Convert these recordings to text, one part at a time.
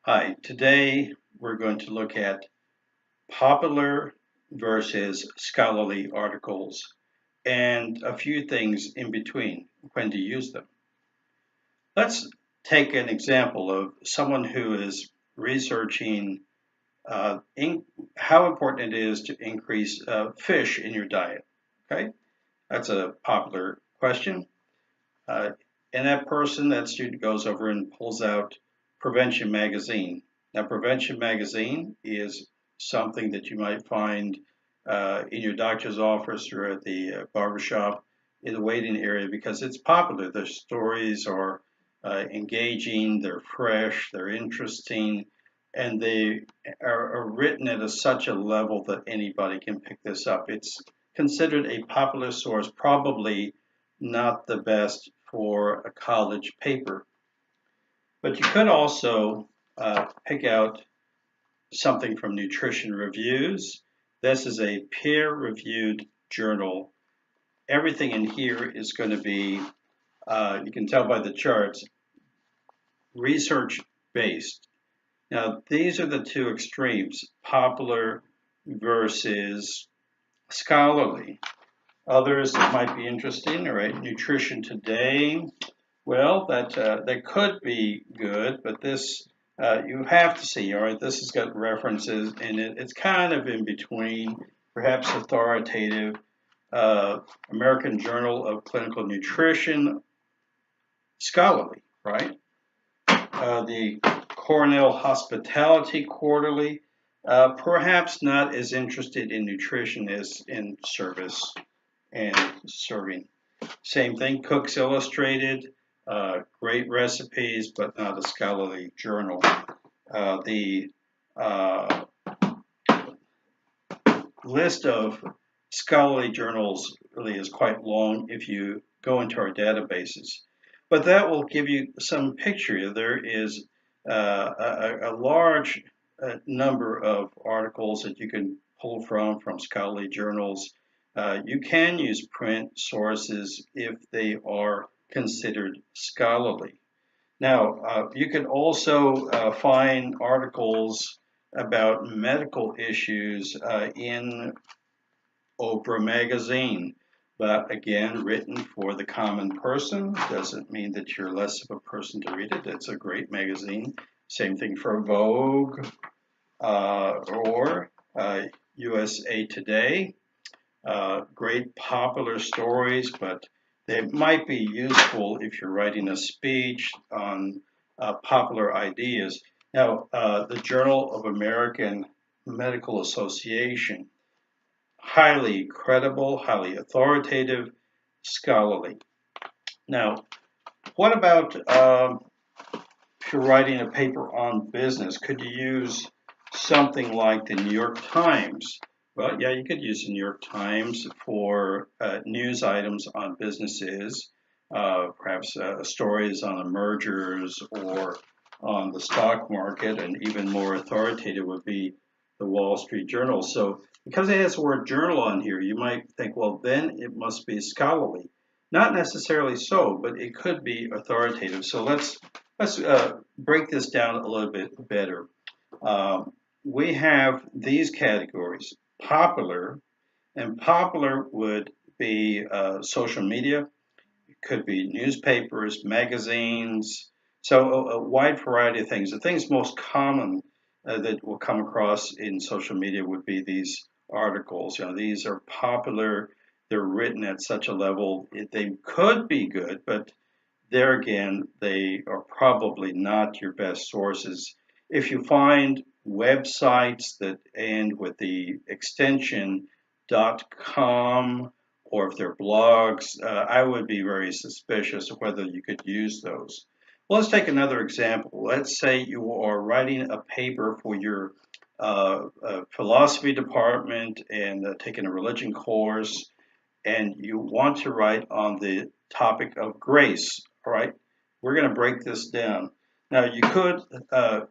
Hi, today we're going to look at popular versus scholarly articles and a few things in between when to use them. Let's take an example of someone who is researching how important it is to increase fish in your diet. Okay, that's a popular question. Uh, and that student goes over and pulls out Prevention Magazine. Now, Prevention Magazine is something that you might find in your doctor's office or at the barbershop in the waiting area because it's popular. The stories are engaging, they're fresh, they're interesting, and they are written at such a level that anybody can pick this up. It's considered a popular source, probably not the best for a college paper. But you could also pick out something from Nutrition Reviews. This is a peer-reviewed journal. Everything in here is going to be, you can tell by the charts, research-based. Now, these are the two extremes, popular versus scholarly. Others that might be interesting, all right, Nutrition Today. Well, that could be good, but this you have to see. All right, this has got references in it. It's kind of in between, perhaps authoritative. American Journal of Clinical Nutrition, scholarly, right? The Cornell Hospitality Quarterly, perhaps not as interested in nutrition as in service and serving. Same thing, Cook's Illustrated, great recipes, but not a scholarly journal. The list of scholarly journals really is quite long if you go into our databases. But that will give you some picture. There is a large number of articles that you can pull from scholarly journals. You can use print sources if they are considered scholarly. Now, you can also find articles about medical issues in Oprah magazine, but again, written for the common person. Doesn't mean that you're less of a person to read it. It's a great magazine. Same thing for Vogue or USA Today. Great popular stories, but they might be useful if you're writing a speech on popular ideas. Now, the Journal of American Medical Association, highly credible, highly authoritative, scholarly. Now, what about if you're writing a paper on business? Could you use something like the New York Times? Well, yeah, you could use the New York Times for news items on businesses, perhaps stories on mergers or on the stock market, and even more authoritative would be the Wall Street Journal. So because it has the word journal on here, you might think, well, then it must be scholarly. Not necessarily so, but it could be authoritative. So let's break this down a little bit better. We have these categories, popular, and popular would be social media. It could be newspapers, magazines, so a wide variety of things. The things most common that will come across in social media would be these articles. You know, these are popular. They're written at such a level. They could be good, but there again, they are probably not your best sources. If you find websites that end with the extension .com or if they're blogs, I would be very suspicious of whether you could use those. Well, let's take another example. Let's say you are writing a paper for your philosophy department and taking a religion course, and you want to write on the topic of grace. All right, we're going to break this down. Now, you could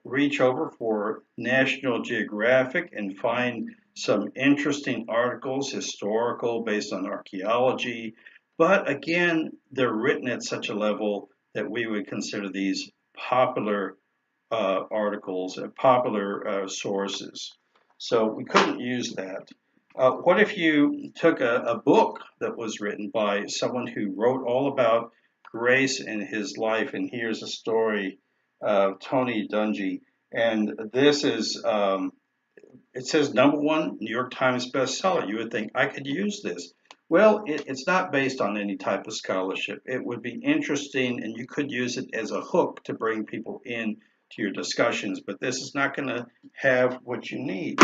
reach over for National Geographic and find some interesting articles, historical, based on archaeology. But again, they're written at such a level that we would consider these popular articles and popular sources. So we couldn't use that. What if you took a book that was written by someone who wrote all about grace in his life, and here's a story of Tony Dungy, and this is it says #1 New York Times bestseller. You would think I could use this. Well, it's not based on any type of scholarship. It would be interesting, and you could use it as a hook to bring people in to your discussions. But this is not going to have what you need.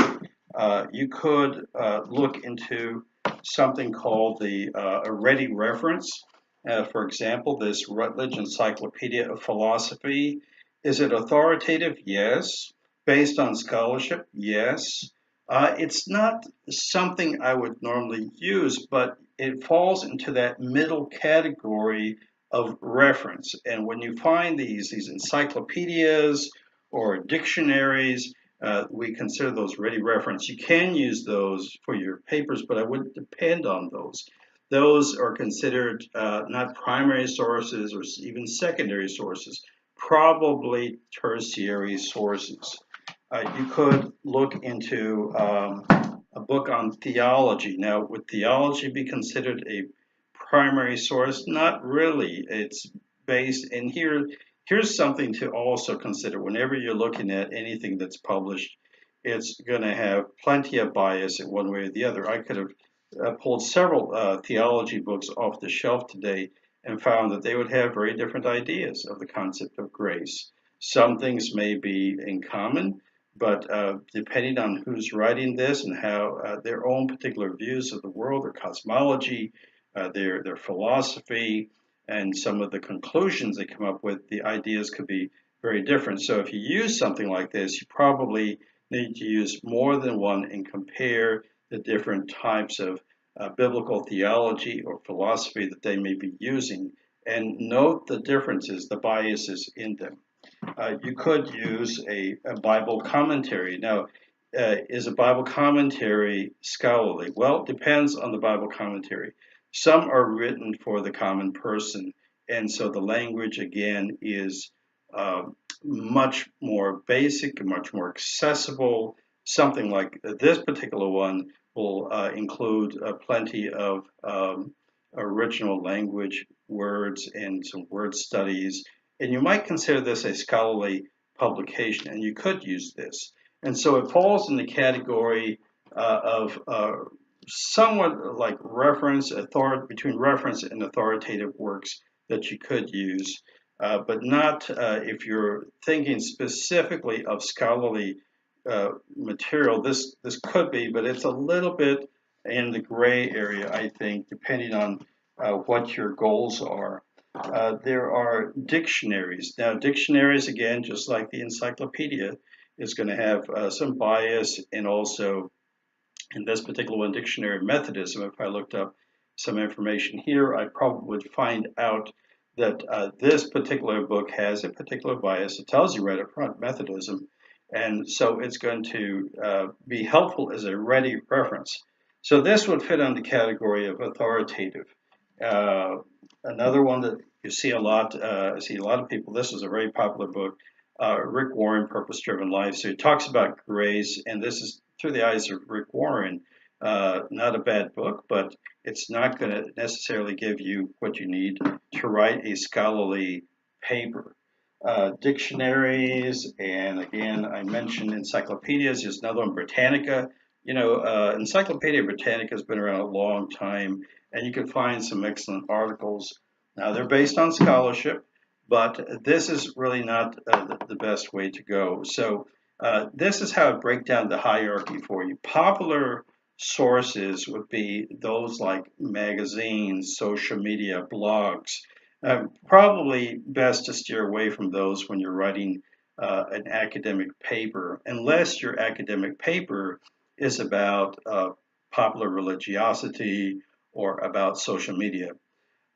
You could look into something called the a ready reference. For example, this Routledge Encyclopedia of Philosophy. Is it authoritative? Yes. Based on scholarship? Yes. It's not something I would normally use, but it falls into that middle category of reference. And when you find these encyclopedias or dictionaries, we consider those ready reference. You can use those for your papers, but I wouldn't depend on those. Those are considered not primary sources or even secondary sources, probably tertiary sources. You could look into a book on theology. Now, would theology be considered a primary source? Not really. It's based, and here's something to also consider. Whenever you're looking at anything that's published, it's going to have plenty of bias in one way or the other. I could have pulled several theology books off the shelf today and found that they would have very different ideas of the concept of grace. Some things may be in common, but depending on who's writing this and how their own particular views of the world, their cosmology, their philosophy, and some of the conclusions they come up with, the ideas could be very different. So if you use something like this, you probably need to use more than one and compare the different types of biblical theology or philosophy that they may be using, and note the differences, the biases in them. You could use a Bible commentary. Now, is a Bible commentary scholarly? Well, it depends on the Bible commentary. Some are written for the common person, and so the language, again, is uh, much more basic, much more accessible. Something like this particular one will include plenty of original language words and some word studies, and you might consider this a scholarly publication, and you could use this. And so it falls in the category of somewhat like reference, between reference and authoritative works that you could use, but not if you're thinking specifically of scholarly material. This could be, but it's a little bit in the gray area, I think, depending on what your goals are. There are dictionaries. Now, dictionaries, again, just like the encyclopedia, is going to have some bias, and also in this particular one, dictionary Methodism. If I looked up some information here, I probably would find out that this particular book has a particular bias. It tells you right up front, Methodism, and so it's going to be helpful as a ready reference. So this would fit on the category of authoritative. Uh, Another one that you see a lot, I see a lot of people, this is a very popular book, Rick Warren, Purpose Driven Life. So he talks about grace, and this is through the eyes of Rick Warren. Not a bad book, but it's not going to necessarily give you what you need to write a scholarly paper. Dictionaries, and again, I mentioned encyclopedias. There's another one, Britannica. You know, Encyclopedia Britannica has been around a long time, and you can find some excellent articles. Now, they're based on scholarship, but this is really not the best way to go. So, this is how I break down the hierarchy for you. Popular sources would be those like magazines, social media, blogs. Probably best to steer away from those when you're writing an academic paper, unless your academic paper is about popular religiosity or about social media.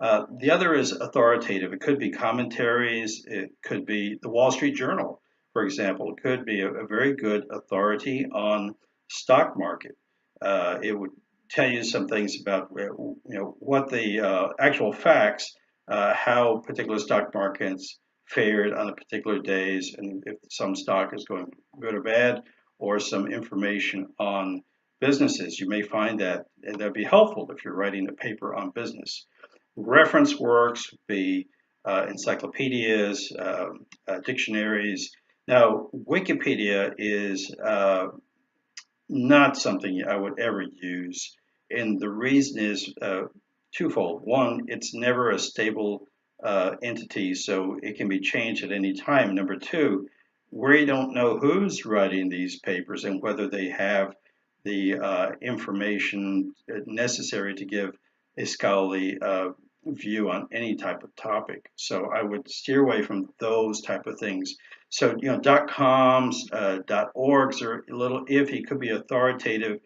The other is authoritative. It could be commentaries. It could be the Wall Street Journal, for example. It could be a very good authority on stock market. It would tell you some things about what the actual facts, how particular stock markets fared on a particular days, and if some stock is going good or bad, or some information on businesses. You may find that that'd be helpful if you're writing a paper on business. Reference works would be encyclopedias, dictionaries. Now, Wikipedia is not something I would ever use, and the reason is twofold. One, it's never a stable entity, so it can be changed at any time. Number two, we don't know who's writing these papers and whether they have the information necessary to give a scholarly view on any type of topic. So I would steer away from those type of things. So, .coms, .orgs are a little iffy, could be authoritative,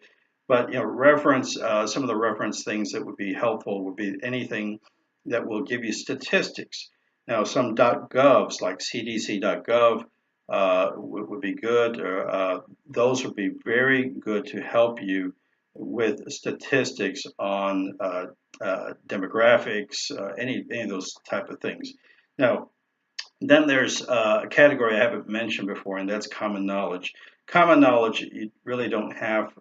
but, reference, some of the reference things that would be helpful would be anything that will give you statistics. Now, some .govs like cdc.gov would be good. Those would be very good to help you with statistics on demographics, any of those type of things. Now, then there's a category I haven't mentioned before, and that's common knowledge. Common knowledge, you really don't have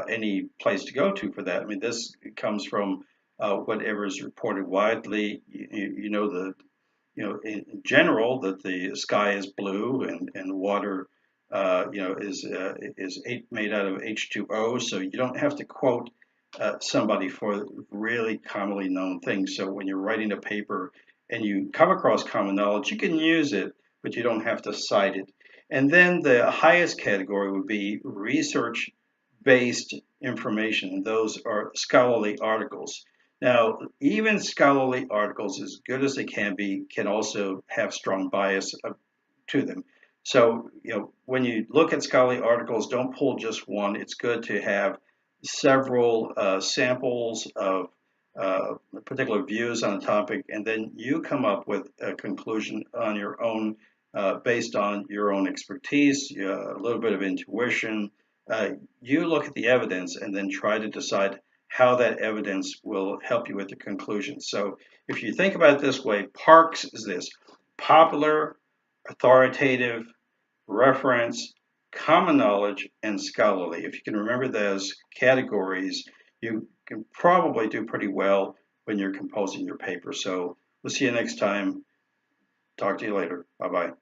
any place to go to for that. I mean, this comes from whatever is reported widely. In general, that the sky is blue and water, is made out of H2O. So you don't have to quote somebody for really commonly known things. So when you're writing a paper and you come across common knowledge, you can use it, but you don't have to cite it. And then the highest category would be research-based information. Those are scholarly articles. Now, even scholarly articles, as good as they can be, can also have strong bias to them. So, when you look at scholarly articles, don't pull just one. It's good to have several samples of particular views on a topic, and then you come up with a conclusion on your own based on your own expertise, a little bit of intuition. You look at the evidence and then try to decide how that evidence will help you with the conclusion. So if you think about it this way, PARCS is this: popular, authoritative, reference, common knowledge, and scholarly. If you can remember those categories, you can probably do pretty well when you're composing your paper. So we'll see you next time. Talk to you later. Bye-bye.